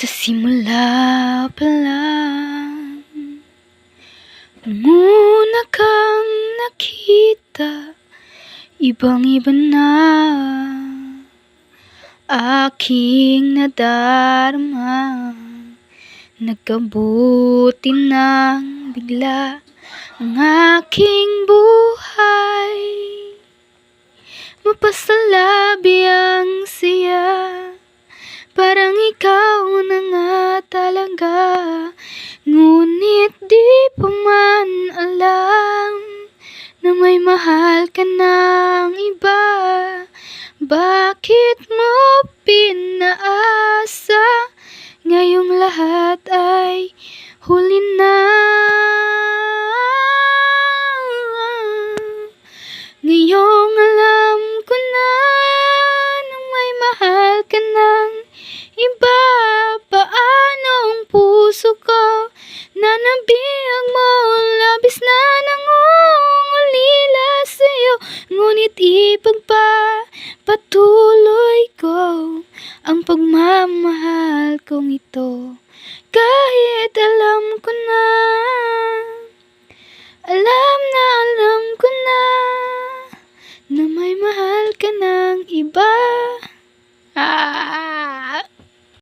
Sa simula pa lang, nung una kang nakita, ibang-iba na aking nadarama. Nagkabuti ng bigla ang aking buhay, mapasalabi ang siya. Parang ikaw na nga talaga, ngunit di pa man alam na may mahal ka ng iba. Bakit mo pinaasa? Ngayong lahat ay huli na. Ngayong alam ko na may mahal ka ng iba. Paano ang puso ko na nabiyag mo? Labis na nangungulila sa'yo, ngunit ipagpapatuloy ko ang pagmamahal kong ito. Kahit alam ko na, alam na